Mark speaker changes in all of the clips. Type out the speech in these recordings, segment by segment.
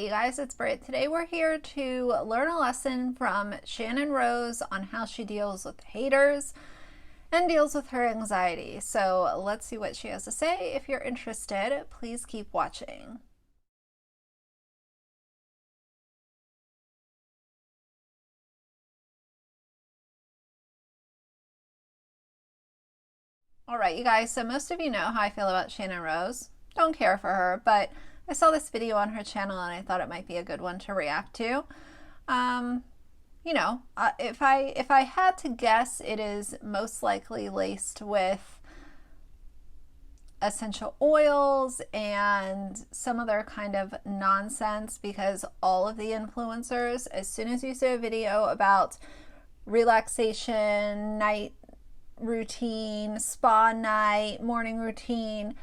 Speaker 1: Hey you guys, it's Britt. Today we're here to learn a lesson from Shannon Rose on how she deals with haters and deals with her anxiety. So let's see what she has to say. If you're interested, please keep watching. All right, you guys, so most of you know how I feel about Channon Rose. Don't care for her, but I saw this video on her channel and I thought it might be a good one to react to. If I had to guess, it is most likely laced with essential oils and some other kind of nonsense, because all of the influencers, as soon as you see a video about relaxation, night routine, spa night, morning routine,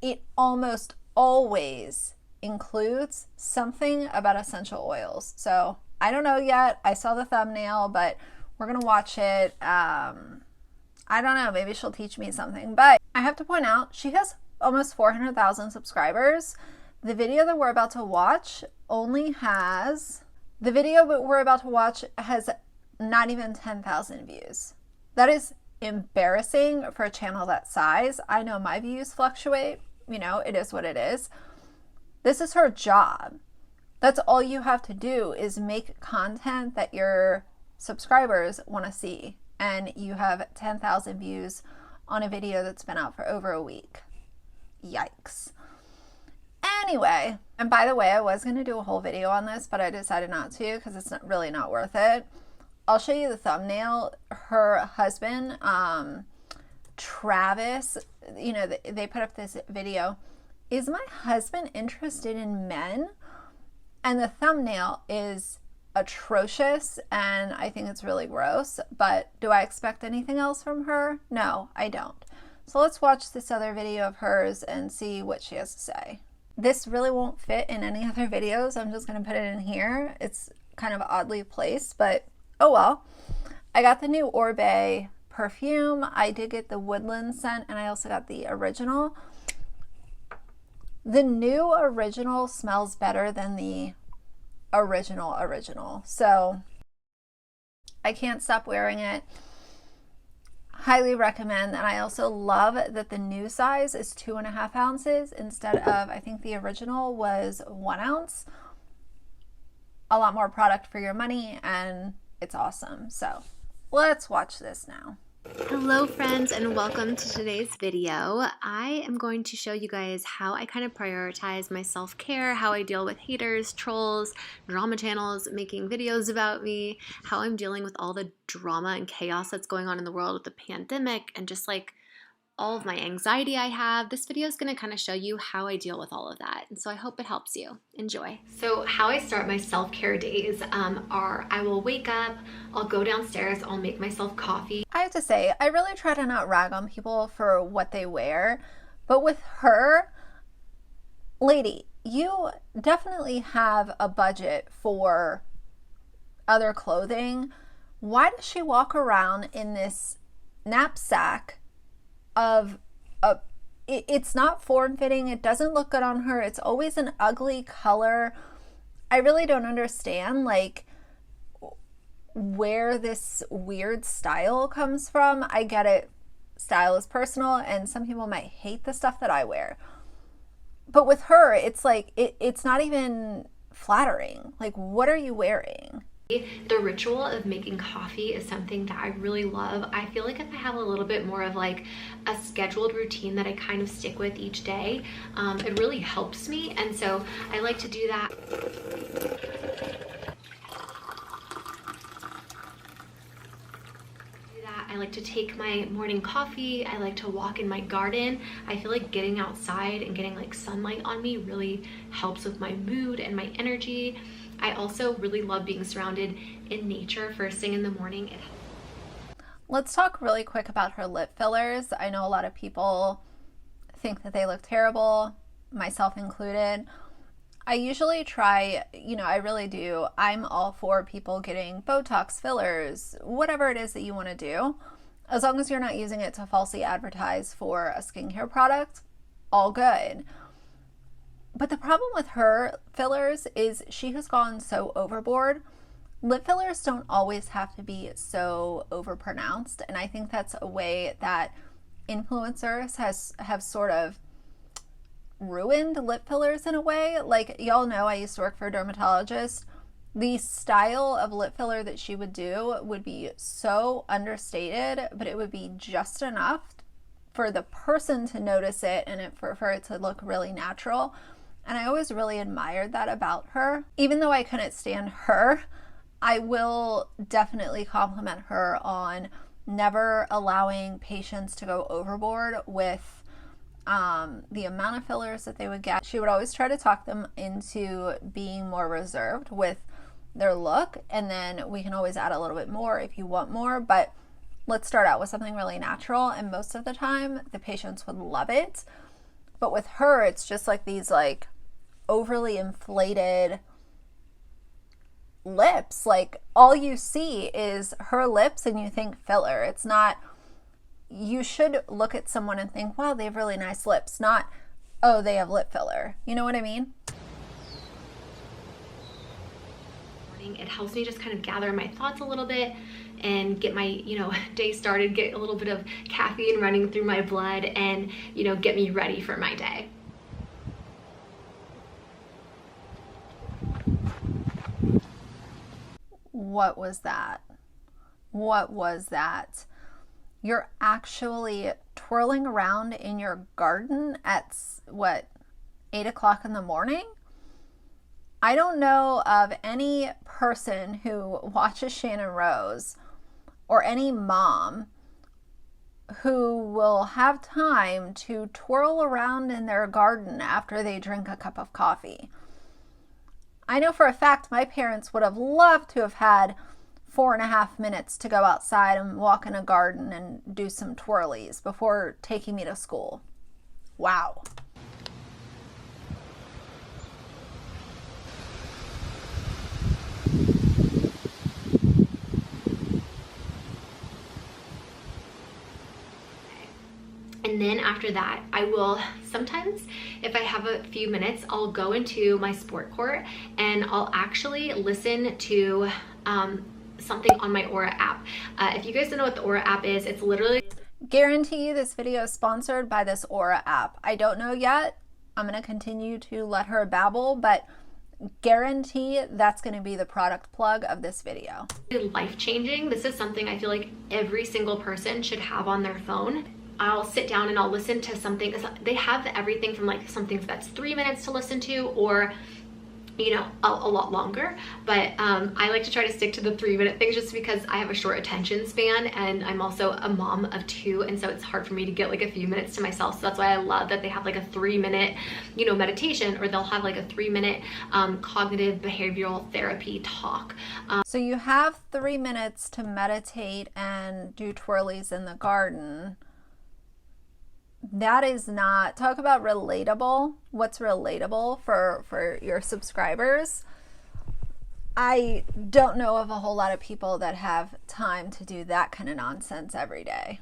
Speaker 1: it almost always includes something about essential oils. So I don't know yet. I saw the thumbnail, but we're gonna watch it. I don't know, maybe she'll teach me something, but I have to point out she has almost 400,000 subscribers. The video that we're about to watch has not even 10,000 views. That is embarrassing for a channel that size. I know my views fluctuate, it is what it is. This is her job. That's all you have to do, is make content that your subscribers want to see, and you have 10,000 views on a video that's been out for over a week. Yikes. Anyway, and by the way, I was going to do a whole video on this, but I decided not to because it's really not worth it. I'll show you the thumbnail. Her husband, Travis, they put up this video. Is my husband interested in men? And the thumbnail is atrocious, and I think it's really gross. But do I expect anything else from her? No, I don't. So let's watch this other video of hers and see what she has to say. This really won't fit in any other videos. I'm just going to put it in here. It's kind of oddly placed, but oh well. I got the new Orbe perfume. I did get the woodland scent, and I also got the original. The new original smells better than the original. So I can't stop wearing it. Highly recommend. And I also love that the new size is 2.5 ounces instead of, I think the original was 1 ounce. A lot more product for your money, and it's awesome. So let's watch this now.
Speaker 2: Hello friends, and welcome to today's video. I am going to show you guys how I kind of prioritize my self-care, how I deal with haters, trolls, drama channels making videos about me, how I'm dealing with all the drama and chaos that's going on in the world with the pandemic, and just like all of my anxiety I have. This video is going to kind of show you how I deal with all of that, and so I hope it helps you. Enjoy. So how I start my self-care days are I will wake up, I'll go downstairs, I'll make myself coffee.
Speaker 1: I have to say, I really try to not rag on people for what they wear, but with her, lady, you definitely have a budget for other clothing. Why does she walk around in this knapsack of it's not form-fitting, it doesn't look good on her, it's always an ugly color. I really don't understand like where this weird style comes from. I get it, style is personal, and some people might hate the stuff that I wear, but with her it's like it's not even flattering. Like, what are you wearing?
Speaker 2: The ritual of making coffee is something that I really love. I feel like if I have a little bit more of like a scheduled routine that I kind of stick with each day, it really helps me, and so I like to do that. I like to take my morning coffee. I like to walk in my garden. I feel like getting outside and getting like sunlight on me really helps with my mood and my energy. I also really love being surrounded in nature first thing in the morning.
Speaker 1: Let's talk really quick about her lip fillers. I know a lot of people think that they look terrible, myself included. I usually try, I really do. I'm all for people getting Botox, fillers, whatever it is that you want to do. As long as you're not using it to falsely advertise for a skincare product, all good. But the problem with her fillers is she has gone so overboard. Lip fillers don't always have to be so overpronounced, and I think that's a way that influencers have sort of ruined lip fillers in a way. Like, y'all know I used to work for a dermatologist. The style of lip filler that she would do would be so understated, but it would be just enough for the person to notice it and for it to look really natural. And I always really admired that about her. Even though I couldn't stand her, I will definitely compliment her on never allowing patients to go overboard with the amount of fillers that they would get. She would always try to talk them into being more reserved with their look, and then we can always add a little bit more if you want more, but let's start out with something really natural. And most of the time the patients would love it. But with her, it's just like these like overly inflated lips. Like, all you see is her lips and you think filler. It's not, you should look at someone and think, wow, they have really nice lips, not, oh, they have lip filler. You know what I mean?
Speaker 2: It helps me just kind of gather my thoughts a little bit and get my, day started, get a little bit of caffeine running through my blood, and, get me ready for my day.
Speaker 1: What was that? What was that? You're actually twirling around in your garden at what, 8 o'clock in the morning? I don't know of any person who watches Channon Rose or any mom who will have time to twirl around in their garden after they drink a cup of coffee. I know for a fact my parents would have loved to have had 4.5 minutes to go outside and walk in a garden and do some twirlies before taking me to school. Wow.
Speaker 2: And then after that, I will sometimes, if I have a few minutes, I'll go into my sport court and I'll actually listen to something on my Aura app. If you guys don't know what the Aura app is, it's literally...
Speaker 1: Guarantee this video is sponsored by this Aura app. I don't know yet. I'm going to continue to let her babble, but guarantee that's going to be the product plug of this video.
Speaker 2: Life-changing. This is something I feel like every single person should have on their phone. I'll sit down and I'll listen to something. They have everything from like something that's 3 minutes to listen to, or a lot longer, but I like to try to stick to the 3-minute things just because I have a short attention span, and I'm also a mom of 2, and so it's hard for me to get like a few minutes to myself. So that's why I love that they have like a 3-minute meditation, or they'll have like a 3-minute cognitive behavioral therapy talk.
Speaker 1: So you have 3 minutes to meditate and do twirlies in the garden. That is not, talk about relatable. What's relatable for your subscribers? I don't know of a whole lot of people that have time to do that kind of nonsense every day.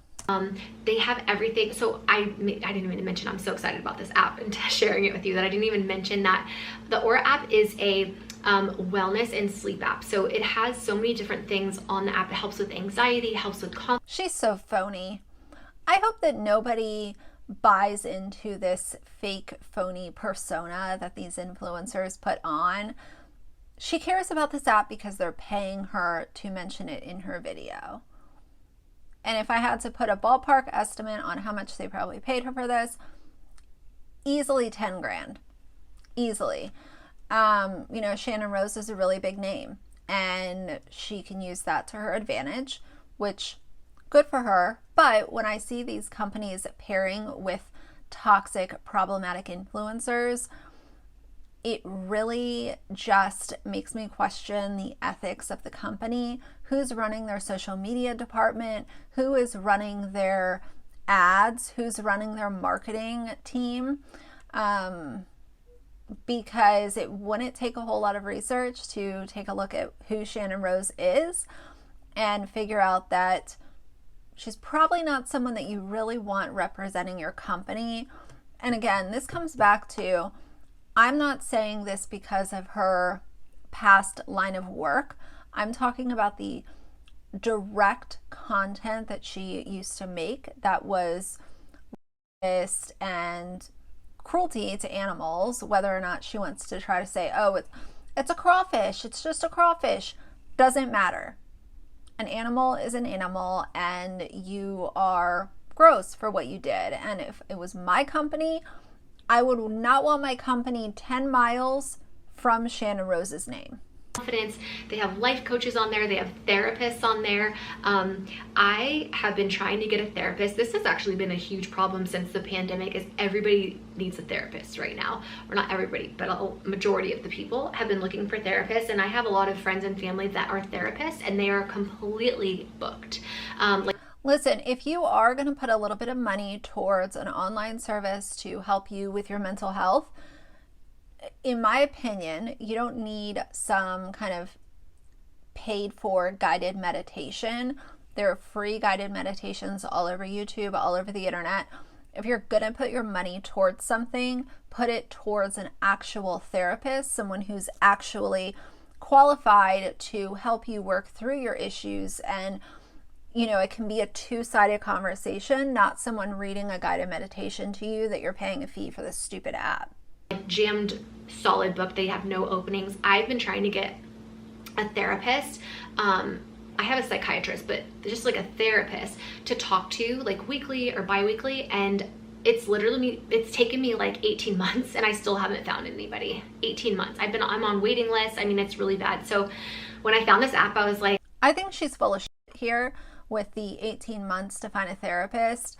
Speaker 2: They have everything. So I didn't even mention, I'm so excited about this app and sharing it with you that I didn't even mention that the Aura app is a wellness and sleep app. So it has so many different things on the app. It helps with anxiety, helps with
Speaker 1: She's so phony. I hope that nobody buys into this fake phony persona that these influencers put on. She cares about this app because they're paying her to mention it in her video. And if I had to put a ballpark estimate on how much they probably paid her for this, easily 10 grand. Easily. Channon Rose is a really big name, and she can use that to her advantage, which good for her. But when I see these companies pairing with toxic, problematic influencers, it really just makes me question the ethics of the company. Who's running their social media department? Who is running their ads? Who's running their marketing team? Because it wouldn't take a whole lot of research to take a look at who Channon Rose is and figure out that she's probably not someone that you really want representing your company. And again, this comes back to, I'm not saying this because of her past line of work. I'm talking about the direct content that she used to make that was racist and cruelty to animals. Whether or not she wants to try to say, oh, it's a crawfish, it's just a crawfish, doesn't matter. An animal is an animal, and you are gross for what you did. And if it was my company, I would not want my company 10 miles from Shannon Rose's name.
Speaker 2: Confidence. They have life coaches on there. They have therapists on there. I have been trying to get a therapist. This has actually been a huge problem since the pandemic, is everybody needs a therapist right now. Or not everybody, but a majority of the people have been looking for therapists. And I have a lot of friends and family that are therapists, and they are completely booked.
Speaker 1: Listen, if you are going to put a little bit of money towards an online service to help you with your mental health, in my opinion, you don't need some kind of paid for guided meditation. There are free guided meditations all over YouTube, all over the internet. If you're going to put your money towards something, put it towards an actual therapist, someone who's actually qualified to help you work through your issues. And it can be a two-sided conversation, not someone reading a guided meditation to you that you're paying a fee for this stupid app.
Speaker 2: Jammed solid book. They have no openings. I've been trying to get a therapist. I have a psychiatrist, but just like a therapist to talk to like weekly or bi-weekly. And it's taken me like 18 months and I still haven't found anybody. 18 months. I'm on waiting lists. I mean, it's really bad. So when I found this app, I was like,
Speaker 1: I think she's full of shit here with the 18 months to find a therapist.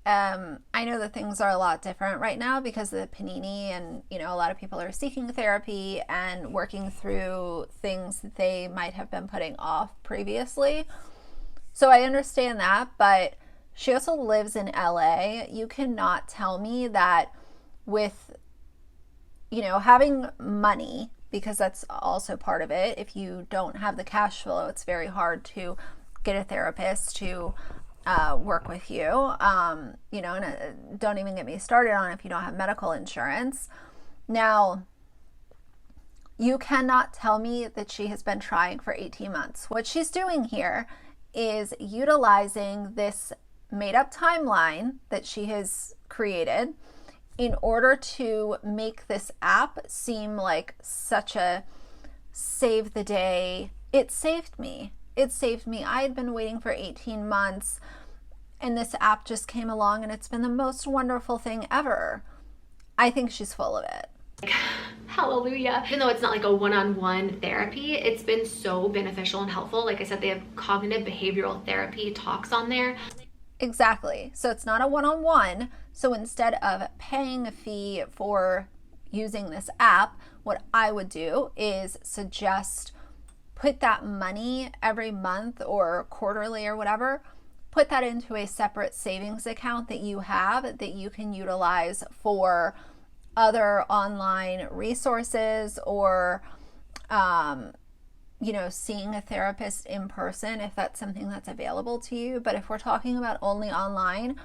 Speaker 1: I know that things are a lot different right now because of the panini, and a lot of people are seeking therapy and working through things that they might have been putting off previously. So I understand that, but she also lives in LA. You cannot tell me that with having money, because that's also part of it. If you don't have the cash flow, it's very hard to get a therapist to work with you, and don't even get me started on if you don't have medical insurance. Now, you cannot tell me that she has been trying for 18 months. What she's doing here is utilizing this made-up timeline that she has created in order to make this app seem like such a save the day. It saved me. I had been waiting for 18 months, and this app just came along, and it's been the most wonderful thing ever. I think she's full of it.
Speaker 2: Hallelujah. Even though it's not like a one-on-one therapy, it's been so beneficial and helpful. Like I said, they have cognitive behavioral therapy talks on there.
Speaker 1: Exactly. So it's not a one-on-one. So instead of paying a fee for using this app, what I would do is suggest put that money every month or quarterly or whatever, put that into a separate savings account that you have that you can utilize for other online resources or, seeing a therapist in person if that's something that's available to you. But if we're talking about only online,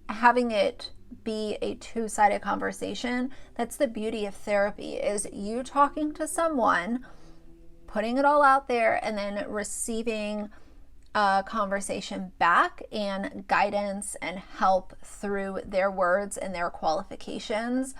Speaker 1: having it be a two-sided conversation, that's the beauty of therapy, is you talking to someone, putting it all out there, and then receiving a conversation back and guidance and help through their words and their qualifications.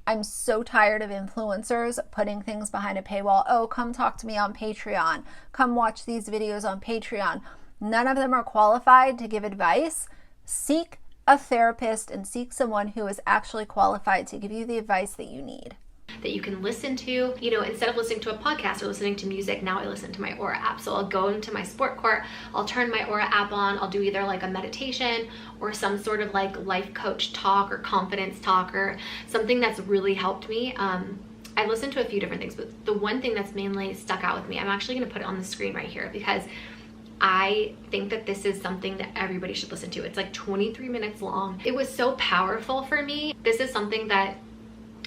Speaker 1: I'm so tired of influencers putting things behind a paywall. Oh, come talk to me on Patreon. Come watch these videos on Patreon. None of them are qualified to give advice. Seek a therapist and seek someone who is actually qualified to give you the advice that you need.
Speaker 2: That you can listen to, instead of listening to a podcast or listening to music, now I listen to my Aura app. So I'll go into my sport court, I'll turn my Aura app on, I'll do either like a meditation or some sort of like life coach talk or confidence talk or something that's really helped me. I listened to a few different things, but the one thing that's mainly stuck out with me, I'm actually going to put it on the screen right here because I think that this is something that everybody should listen to. It's like 23 minutes long. It was so powerful for me. This is something that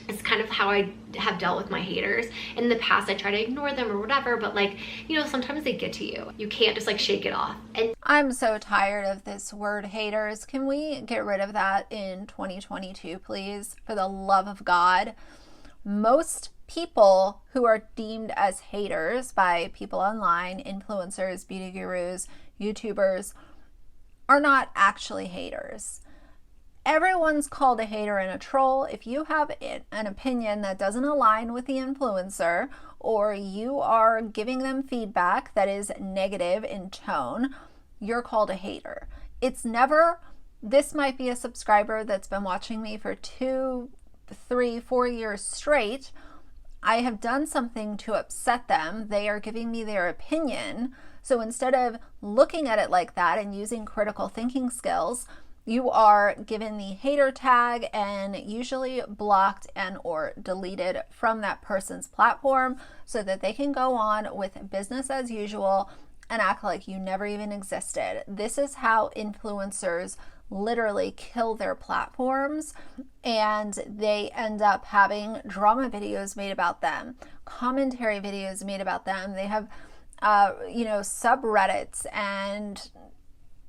Speaker 2: It's kind of how I have dealt with my haters. In the past, I try to ignore them or whatever, but like, you know, sometimes they get to you. You can't just like shake it off. And
Speaker 1: I'm so tired of this word haters. Can we get rid of that in 2022, please? For the love of God. Most people who are deemed as haters by people online, influencers, beauty gurus, YouTubers, are not actually haters. Everyone's called a hater and a troll. If you have an opinion that doesn't align with the influencer, or you are giving them feedback that is negative in tone, you're called a hater. It's never, this might be a subscriber that's been watching me for 2, 3, 4 years straight. I have done something to upset them. They are giving me their opinion. So instead of looking at it like that and using critical thinking skills, you are given the hater tag and usually blocked and or deleted from that person's platform so that they can go on with business as usual and act like you never even existed. This is how influencers literally kill their platforms, and they end up having drama videos made about them, commentary videos made about them. They have subreddits, and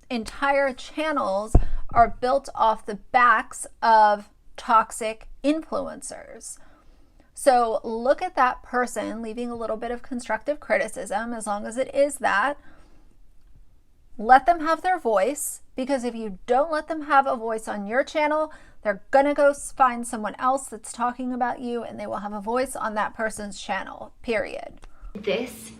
Speaker 1: entire channels are built off the backs of toxic influencers. So look at that person leaving a little bit of constructive criticism, as long as it is that. Let them have their voice, because if you don't let them have a voice on your channel, they're gonna go find someone else that's talking about you, and they will have a voice on that person's channel, period.
Speaker 2: This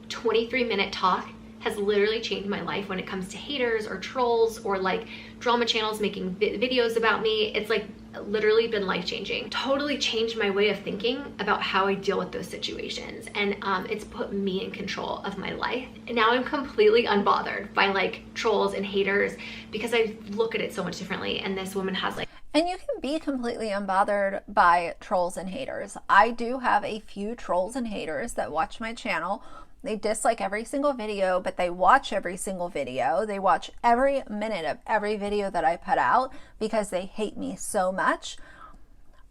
Speaker 2: 23-minute talk has literally changed my life when it comes to haters or trolls or like drama channels making videos about me. It's like literally been life-changing. Totally changed my way of thinking about how I deal with those situations, and it's put me in control of my life. And now I'm completely unbothered by like trolls and haters because I look at it so much differently. And this woman has like,
Speaker 1: and you can be completely unbothered by trolls and haters. I do have a few trolls and haters that watch my channel. They dislike every single video, but they watch every single video. They watch every minute of every video that I put out because they hate me so much.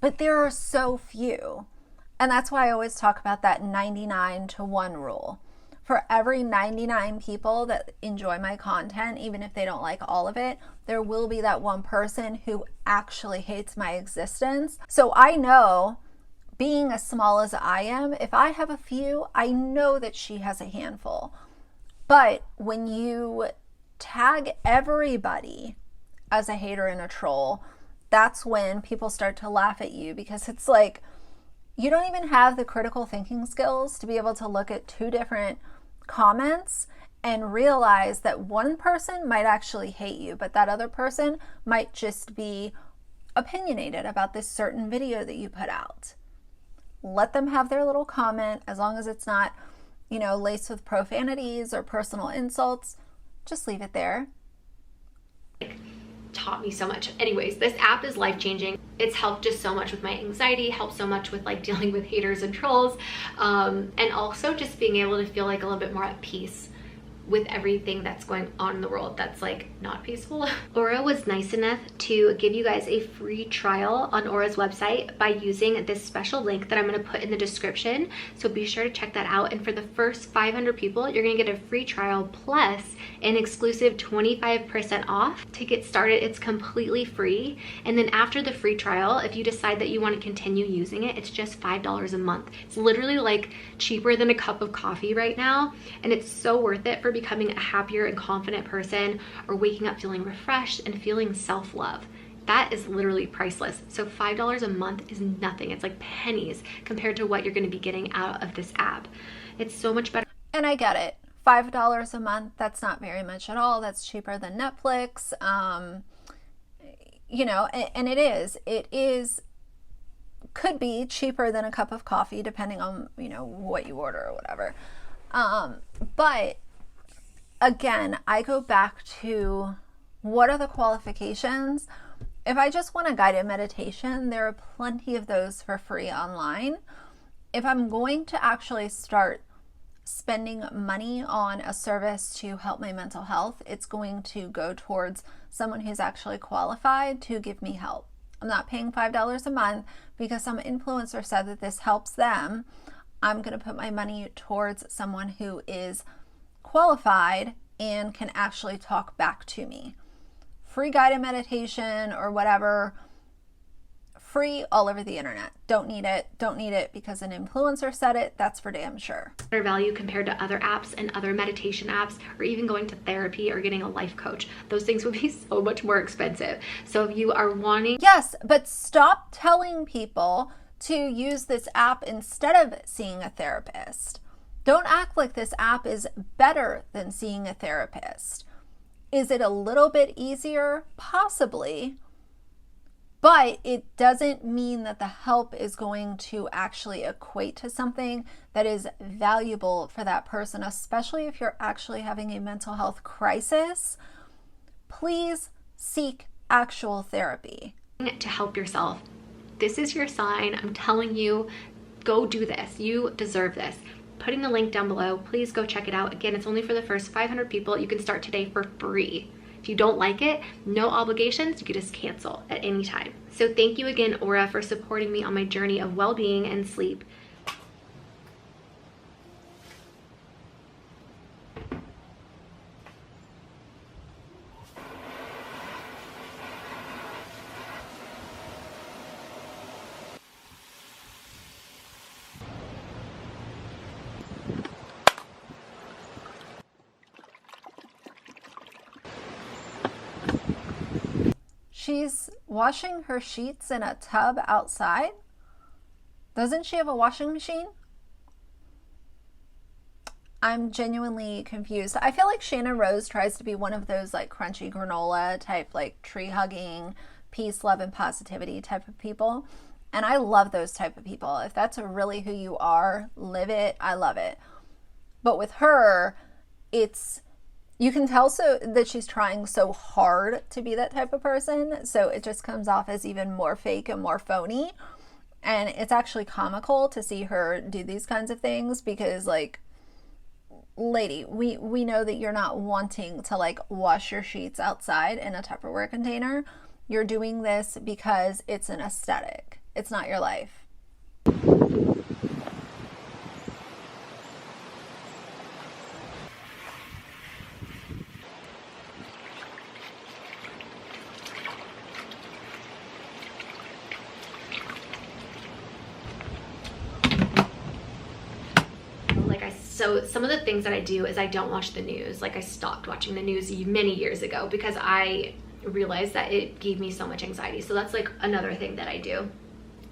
Speaker 1: But there are so few. And that's why I always talk about that 99 to 1 rule. For every 99 people that enjoy my content, even if they don't like all of it, there will be that one person who actually hates my existence. So I know, being as small as I am, if I have a few, I know that she has a handful. But when you tag everybody as a hater and a troll, that's when people start to laugh at you, because it's like, you don't even have the critical thinking skills to be able to look at 2 different comments and realize that one person might actually hate you, but that other person might just be opinionated about this certain video that you put out. Let them have their little comment, as long as it's not, laced with profanities or personal insults. Just leave it there.
Speaker 2: Taught me so much. Anyways, this app is life-changing. It's helped just so much with my anxiety, helped so much with like dealing with haters and trolls, and also just being able to feel like a little bit more at peace with everything that's going on in the world that's like not peaceful. Aura was nice enough to give you guys a free trial on Aura's website by using this special link that I'm going to put in the description. So be sure to check that out. And for the first 500 people, you're going to get a free trial plus an exclusive 25% off. To get started, it's completely free. And then after the free trial, if you decide that you want to continue using it, it's just $5 a month. It's literally like cheaper than a cup of coffee right now. And it's so worth it for becoming a happier and confident person, or waking up feeling refreshed and feeling self-love. That is literally priceless. So $5 a month is nothing. It's like pennies compared to what you're going to be getting out of this app. It's so much better.
Speaker 1: And I get it. $5 a month, that's not very much at all. That's cheaper than Netflix. And it is could be cheaper than a cup of coffee depending on, what you order or whatever. But again, I go back to, what are the qualifications? If I just want a guided meditation, there are plenty of those for free online. If I'm going to actually start spending money on a service to help my mental health, it's going to go towards someone who's actually qualified to give me help. I'm not paying $5 a month because some influencer said that this helps them. I'm going to put my money towards someone who is qualified and can actually talk back to me. Free guided meditation or whatever, free all over the internet. Don't need it because an influencer said it. That's for damn sure.
Speaker 2: Better value compared to other apps and other meditation apps, or even going to therapy or getting a life coach. Those things would be so much more expensive. So if you are wanting...
Speaker 1: Yes, but stop telling people to use this app instead of seeing a therapist. Don't act like this app is better than seeing a therapist. Is it a little bit easier? Possibly. But it doesn't mean that the help is going to actually equate to something that is valuable for that person, especially if you're actually having a mental health crisis. Please seek actual therapy.
Speaker 2: To help yourself. This is your sign. I'm telling you, go do this. You deserve this. Putting the link down below. Please go check it out. Again, it's only for the first 500 people. You can start today for free. If you don't like it, no obligations, you can just cancel at any time. So thank you again, Aura, for supporting me on my journey of well-being and sleep.
Speaker 1: She's washing her sheets in a tub outside. Doesn't she have a washing machine? I'm genuinely confused. I feel like Shannon Rose tries to be one of those like crunchy granola type, like tree hugging, peace, love, and positivity type of people. And I love those type of people. If that's really who you are, live it. I love it. But with her, you can tell so that she's trying so hard to be that type of person. So it just comes off as even more fake and more phony. And it's actually comical to see her do these kinds of things because, like, lady, we know that you're not wanting to like wash your sheets outside in a Tupperware container. You're doing this because it's an aesthetic. It's not your life.
Speaker 2: So some of the things that I do is I don't watch the news. Like I stopped watching the news many years ago because I realized that it gave me so much anxiety. So that's like another thing that I do.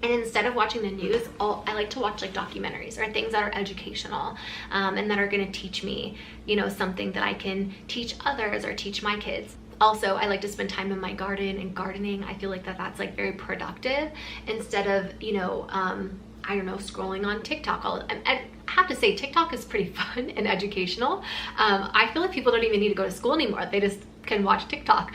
Speaker 2: And instead of watching the news, I like to watch like documentaries or things that are educational and that are going to teach me, you know, something that I can teach others or teach my kids. Also, I like to spend time in my garden and gardening. I feel like that's like very productive instead of, you know, I don't know, scrolling on TikTok. I have to say TikTok is pretty fun and educational. I feel like people don't even need to go to school anymore. They just can watch TikTok.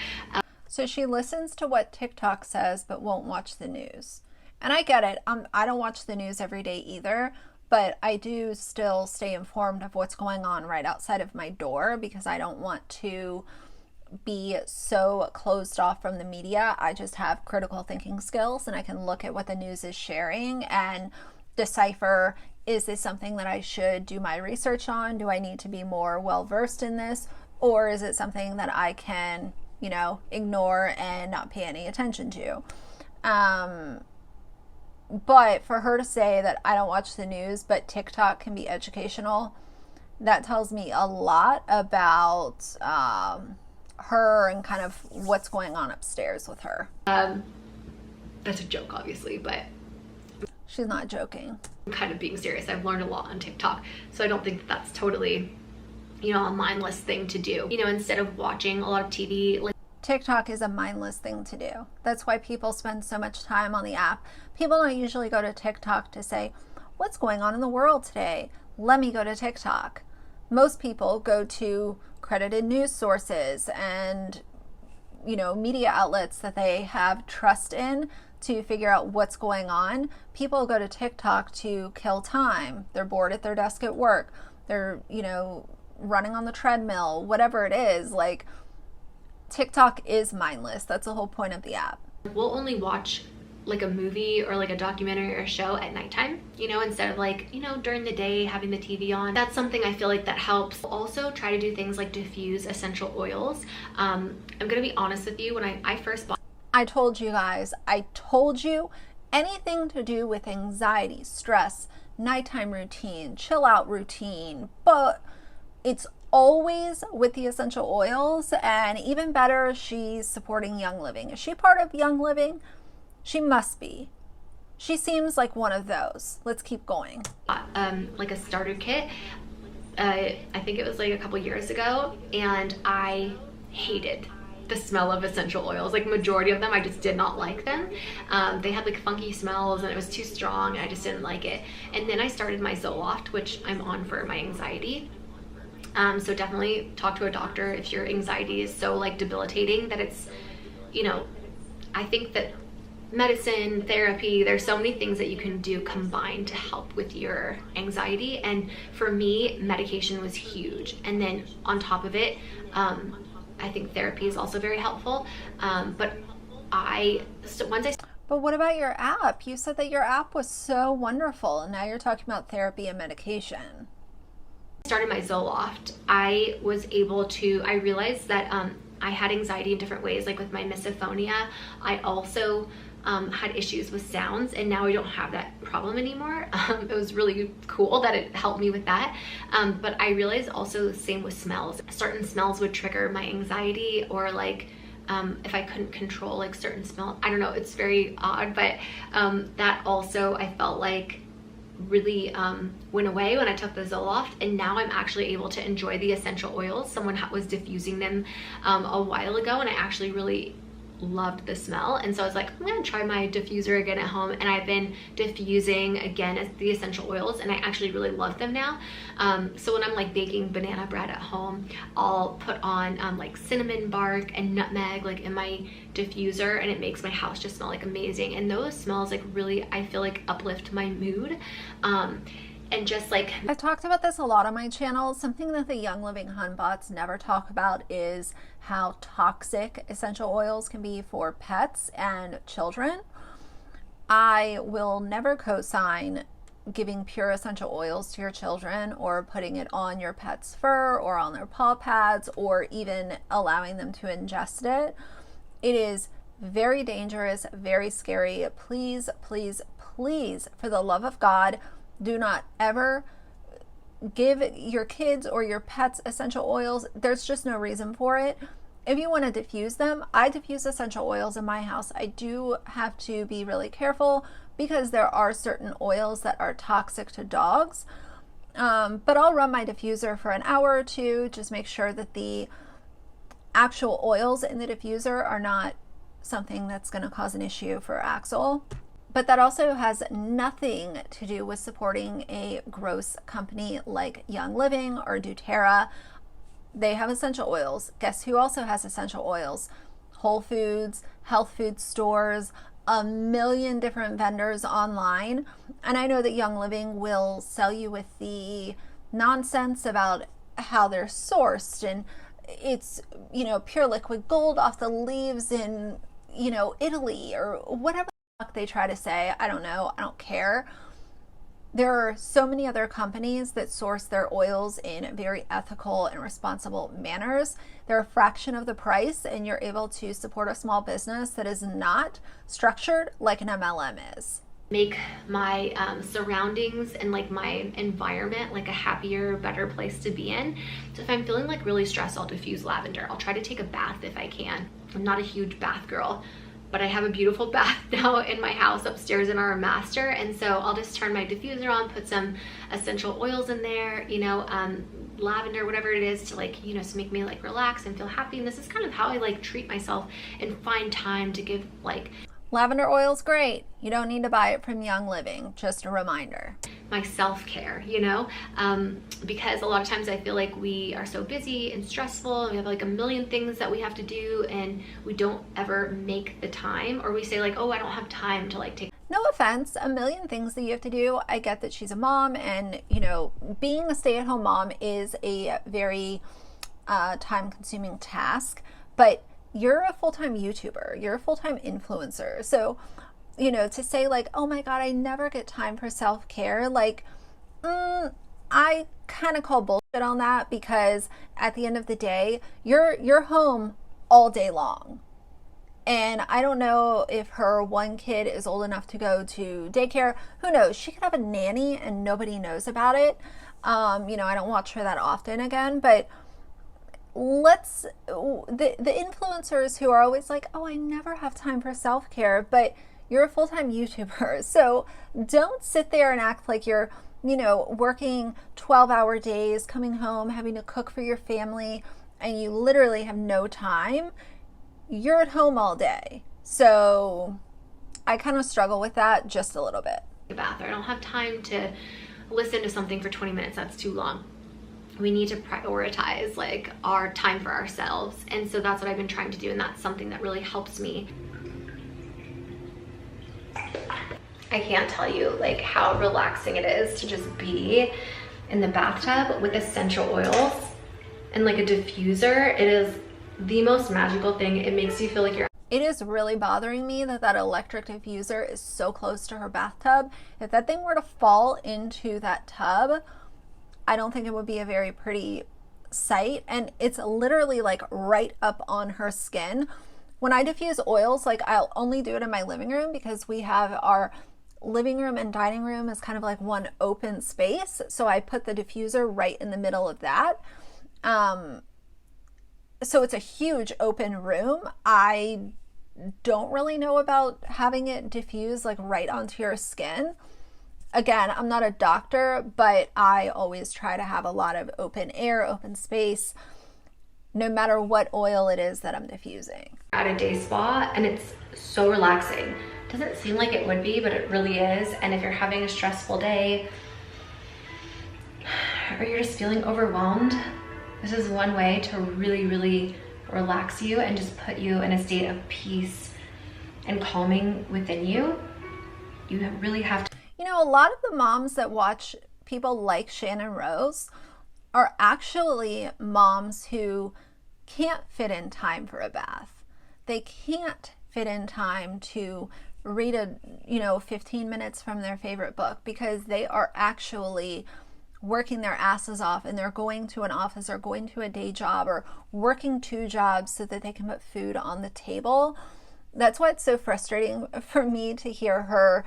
Speaker 1: So she listens to what TikTok says, but won't watch the news. And I get it. I don't watch the news every day either, but I do still stay informed of what's going on right outside of my door because I don't want to be so closed off from the media. I just have critical thinking skills and I can look at what the news is sharing and decipher, is this something that I should do my research on? Do I need to be more well versed in this? Or is it something that I can, you know, ignore and not pay any attention to? But for her to say that I don't watch the news, but TikTok can be educational, that tells me a lot about her and kind of what's going on upstairs with her.
Speaker 2: That's a joke, obviously, but
Speaker 1: she's not joking.
Speaker 2: I'm kind of being serious. I've learned a lot on TikTok, so I don't think that's totally, you know, a mindless thing to do. You know, instead of watching a lot of TV, like
Speaker 1: TikTok is a mindless thing to do. That's why people spend so much time on the app. People don't usually go to TikTok to say, what's going on in the world today? Let me go to TikTok. Most people go to credited news sources and, you know, media outlets that they have trust in to figure out what's going on. People go to TikTok to kill time. They're bored at their desk at work. They're, you know, running on the treadmill, whatever it is. Like, TikTok is mindless. That's the whole point of the app.
Speaker 2: We'll only watch like a movie or like a documentary or a show at nighttime, you know, instead of like, you know, during the day having the TV on. That's something I feel like that helps. Also try to do things like diffuse essential oils. I'm gonna be honest with you, when I first bought,
Speaker 1: I told you guys, I told you, anything to do with anxiety, stress, nighttime routine, chill out routine, but it's always with the essential oils. And even better, she's supporting Young Living. Is she part of Young Living? She must be. She seems like one of those. Let's keep going.
Speaker 2: like a starter kit. I think it was like a couple years ago, and I hated the smell of essential oils. Like majority of them, I just did not like them. They had like funky smells and it was too strong. I just didn't like it. And then I started my Zoloft, which I'm on for my anxiety. So definitely talk to a doctor if your anxiety is so like debilitating that it's, you know, I think that medicine, therapy, there's so many things that you can do combined to help with your anxiety. And for me, medication was huge. And then on top of it, I think therapy is also very helpful. But
Speaker 1: what about your app? You said that your app was so wonderful, and now you're talking about therapy and medication.
Speaker 2: Started my Zoloft, I realized that I had anxiety in different ways, like with my misophonia. I also had issues with sounds, and now I don't have that problem anymore. It was really cool that it helped me with that. But I realized also the same with smells. Certain smells would trigger my anxiety, or like if I couldn't control like certain smells. I don't know, it's very odd, but that also I felt like really went away when I took the Zoloft, and now I'm actually able to enjoy the essential oils. Someone was diffusing them a while ago, and I actually really loved the smell, and so I was like, I'm gonna try my diffuser again at home, and I've been diffusing again as the essential oils, and I actually really love them now. So when I'm like baking banana bread at home, I'll put on like cinnamon bark and nutmeg like in my diffuser, and it makes my house just smell like amazing. And those smells like really, I feel like, uplift my mood. And just like,
Speaker 1: I've talked about this a lot on my channel. Something that the Young Living Hunbots never talk about is how toxic essential oils can be for pets and children. I will never co-sign giving pure essential oils to your children, or putting it on your pet's fur or on their paw pads, or even allowing them to ingest it. It is very dangerous, very scary. Please, please, please, for the love of God, do not ever give your kids or your pets essential oils. There's just no reason for it. If you want to diffuse them, I diffuse essential oils in my house. I do have to be really careful because there are certain oils that are toxic to dogs. But I'll run my diffuser for an hour or two, just make sure that the actual oils in the diffuser are not something that's going to cause an issue for Axel. But that also has nothing to do with supporting a gross company like Young Living or doTERRA. They have essential oils. Guess who also has essential oils? Whole Foods, health food stores, a million different vendors online. And I know that Young Living will sell you with the nonsense about how they're sourced, and it's, you know, pure liquid gold off the leaves in, you know, Italy or whatever they try to say. I don't know. I don't care. There are so many other companies that source their oils in very ethical and responsible manners. They're a fraction of the price, and you're able to support a small business that is not structured like an MLM is.
Speaker 2: Make my surroundings and like my environment like a happier, better place to be in. So if I'm feeling like really stressed, I'll diffuse lavender. I'll try to take a bath if I can. I'm not a huge bath girl, but I have a beautiful bath now in my house upstairs in our master, and so I'll just turn my diffuser on, put some essential oils in there, you know, lavender, whatever it is, to like, you know, to make me like relax and feel happy. And this is kind of how I like treat myself and find time to give like
Speaker 1: lavender oil's great. You don't need to buy it from Young Living. Just a reminder.
Speaker 2: My self-care, you know, because a lot of times I feel like we are so busy and stressful. We have like a million things that we have to do, and we don't ever make the time, or we say like, oh, I don't have time to like take.
Speaker 1: No offense, a million things that you have to do. I get that she's a mom, and, you know, being a stay-at-home mom is a very time-consuming task, but you're a full-time YouTuber, you're a full-time influencer. So, you know, to say like, oh my God, I never get time for self-care, like, I kind of call bullshit on that, because at the end of the day, you're home all day long. And I don't know if her one kid is old enough to go to daycare. Who knows? She could have a nanny and nobody knows about it. You know, I don't watch her that often again, but the influencers who are always like, oh, I never have time for self-care, but you're a full-time YouTuber. So don't sit there and act like you're, you know, working 12-hour days, coming home, having to cook for your family, and you literally have no time. You're at home all day. So I kind of struggle with that just a little bit.
Speaker 2: Bath, or I don't have time to listen to something for 20 minutes. That's too long. We need to prioritize like our time for ourselves. And so that's what I've been trying to do. And that's something that really helps me. I can't tell you like how relaxing it is to just be in the bathtub with essential oils and like a diffuser. It is the most magical thing. It makes you feel like you're...
Speaker 1: It is really bothering me that that electric diffuser is so close to her bathtub. If that thing were to fall into that tub, I don't think it would be a very pretty sight. And it's literally like right up on her skin. When I diffuse oils, like I'll only do it in my living room, because we have our living room and dining room is kind of like one open space. So I put the diffuser right in the middle of that. So it's a huge open room. I don't really know about having it diffuse like right onto your skin. Again, I'm not a doctor, but I always try to have a lot of open air, open space, no matter what oil it is that I'm diffusing.
Speaker 2: At a day spa, and it's so relaxing. Doesn't seem like it would be, but it really is. And if you're having a stressful day, or you're just feeling overwhelmed, this is one way to really, really relax you and just put you in a state of peace and calming within you. You really have to...
Speaker 1: You know, a lot of the moms that watch people like Channon Rose are actually moms who can't fit in time for a bath. They can't fit in time to read 15 minutes from their favorite book, because they are actually working their asses off, and they're going to an office or going to a day job or working 2 jobs so that they can put food on the table. That's why it's so frustrating for me to hear her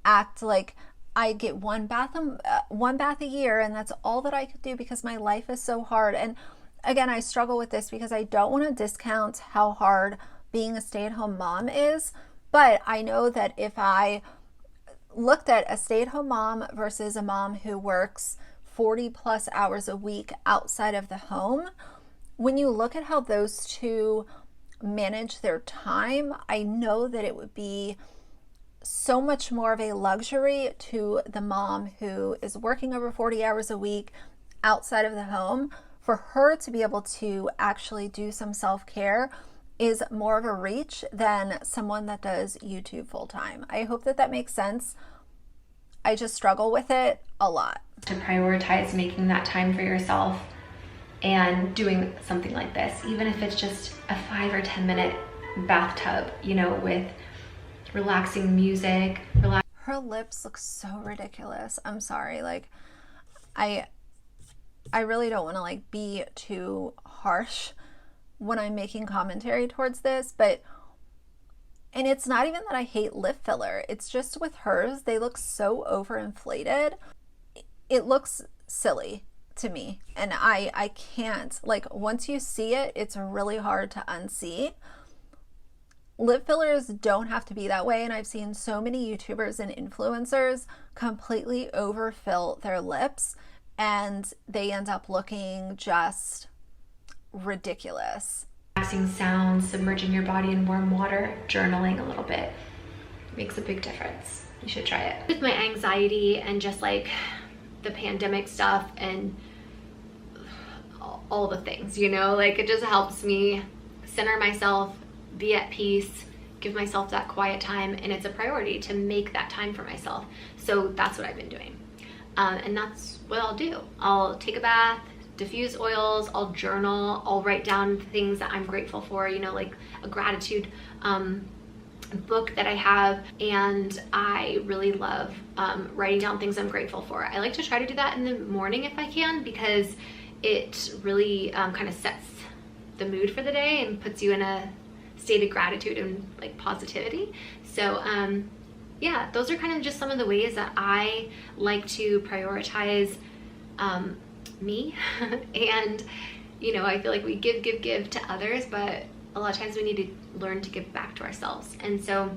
Speaker 1: act like I get one bath a year and that's all that I could do because my life is so hard. And again, I struggle with this because I don't want to discount how hard being a stay-at-home mom is, but I know that if I looked at a stay-at-home mom versus a mom who works 40 plus hours a week outside of the home, when you look at how those two manage their time, I know that it would be so much more of a luxury to the mom who is working over 40 hours a week outside of the home. For her to be able to actually do some self-care is more of a reach than someone that does YouTube full-time. I hope that that makes sense. I just struggle with it a lot.
Speaker 2: To prioritize making that time for yourself and doing something like this, even if it's just a 5 or 10 minute bathtub, you know, with relaxing music.
Speaker 1: Her lips look so ridiculous. I'm sorry. Like, I really don't want to like be too harsh when I'm making commentary towards this, and it's not even that I hate lip filler. It's just with hers, they look so overinflated. It looks silly to me, and I can't, like, once you see it, it's really hard to unsee. Lip fillers don't have to be that way, and I've seen so many YouTubers and influencers completely overfill their lips, and they end up looking just ridiculous.
Speaker 2: Relaxing sounds, submerging your body in warm water, journaling a little bit makes a big difference. You should try it. With my anxiety and just like the pandemic stuff and all the things, you know, like it just helps me center myself, be at peace, give myself that quiet time, and it's a priority to make that time for myself. So that's what I've been doing. And that's what I'll do. I'll take a bath, diffuse oils. I'll journal. I'll write down things that I'm grateful for, you know, like a gratitude book that I have. And I really love writing down things I'm grateful for. I like to try to do that in the morning if I can, because it really kind of sets the mood for the day and puts you in a state of gratitude and like positivity. So yeah, those are kind of just some of the ways that I like to prioritize me. And you know, I feel like we give to others, but a lot of times we need to learn to give back to ourselves. And so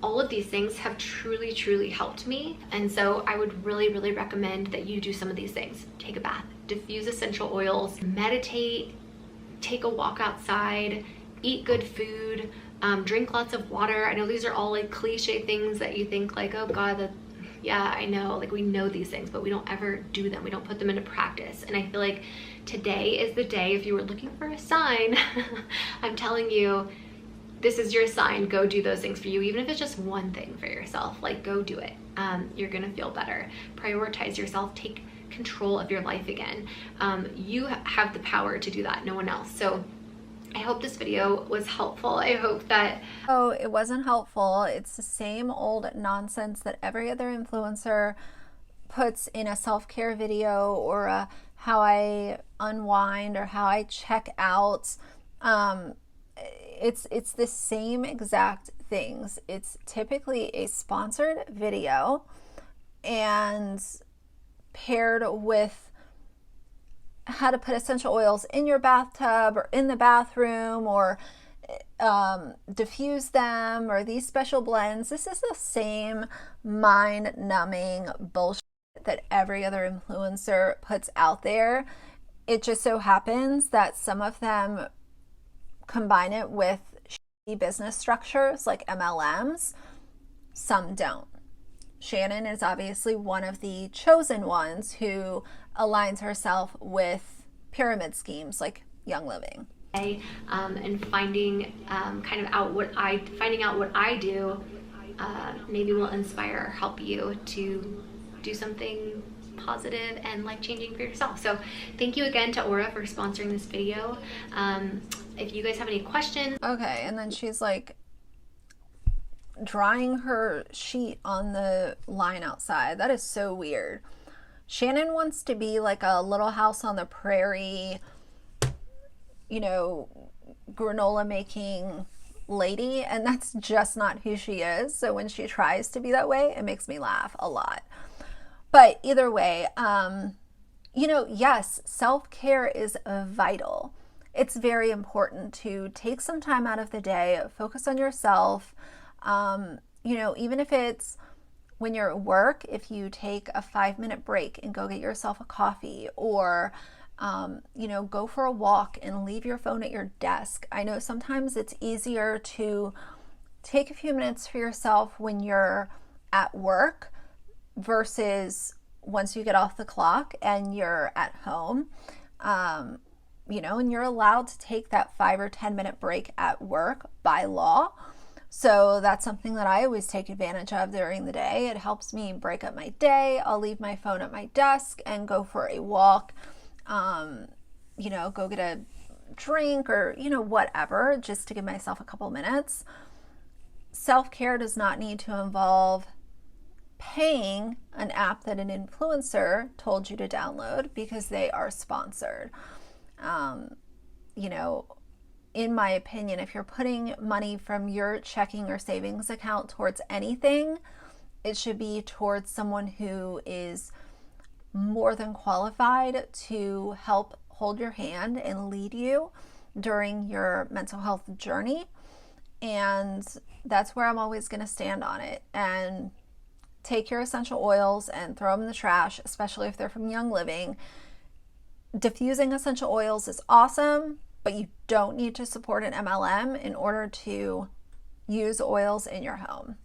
Speaker 2: all of these things have truly helped me. And so I would really recommend that you do some of these things. Take a bath, diffuse essential oils, meditate, take a walk outside, eat good food, drink lots of water. I know these are all like cliche things that you think like, oh God, yeah, I know, like we know these things, but we don't ever do them. We don't put them into practice. And I feel like today is the day, if you were looking for a sign, I'm telling you, this is your sign. Go do those things for you. Even if it's just one thing for yourself, like go do it. You're gonna feel better. Prioritize yourself, take control of your life again. You have the power to do that, no one else. So I hope this video was helpful. I hope that...
Speaker 1: Oh, it wasn't helpful. It's the same old nonsense that every other influencer puts in a self-care video, or a how I unwind, or how I check out. It's the same exact things. It's typically a sponsored video and paired with how to put essential oils in your bathtub or in the bathroom, or diffuse them, or these special blends. This is the same mind-numbing bullshit that every other influencer puts out there. It just so happens that some of them combine it with shitty business structures like MLMs, some don't. Channon is obviously one of the chosen ones who aligns herself with pyramid schemes like Young Living.
Speaker 2: And finding finding out what I do maybe will inspire or help you to do something positive and life-changing for yourself. So thank you again to Aura for sponsoring this video. If you guys have any questions.
Speaker 1: Okay, and then she's like drying her sheet on the line outside. That is so weird. Channon wants to be like a Little House on the Prairie, you know, granola making lady, and that's just not who she is. So when she tries to be that way, it makes me laugh a lot. But either way, you know, yes, self-care is vital. It's very important to take some time out of the day, focus on yourself. You know, even if it's when you're at work, if you take a 5-minute break and go get yourself a coffee, or you know, go for a walk and leave your phone at your desk. I know sometimes it's easier to take a few minutes for yourself when you're at work versus once you get off the clock and you're at home. You know, and you're allowed to take that 5 or 10 minute break at work by law. So that's something that I always take advantage of during the day. It helps me break up my day. I'll leave my phone at my desk and go for a walk, you know, go get a drink, or, you know, whatever, just to give myself a couple minutes. Self-care does not need to involve paying an app that an influencer told you to download because they are sponsored. You know, in my opinion, if you're putting money from your checking or savings account towards anything, it should be towards someone who is more than qualified to help hold your hand and lead you during your mental health journey. And that's where I'm always going to stand on it. And take your essential oils and throw them in the trash, especially if they're from Young Living. Diffusing essential oils is awesome, but you don't need to support an MLM in order to use oils in your home.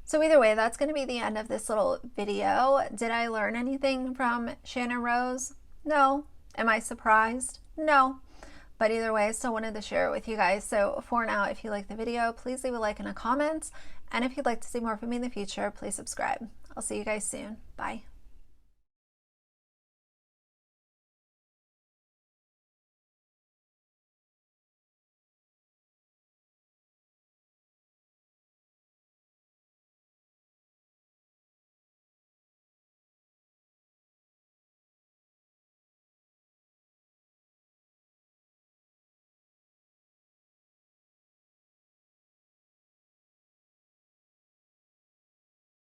Speaker 1: So either way, that's going to be the end of this little video. Did I learn anything from Channon Rose? No. Am I surprised? No. But either way, I still wanted to share it with you guys. So for now, if you like the video, please leave a like and a comment. And if you'd like to see more from me in the future, please subscribe. I'll see you guys soon. Bye.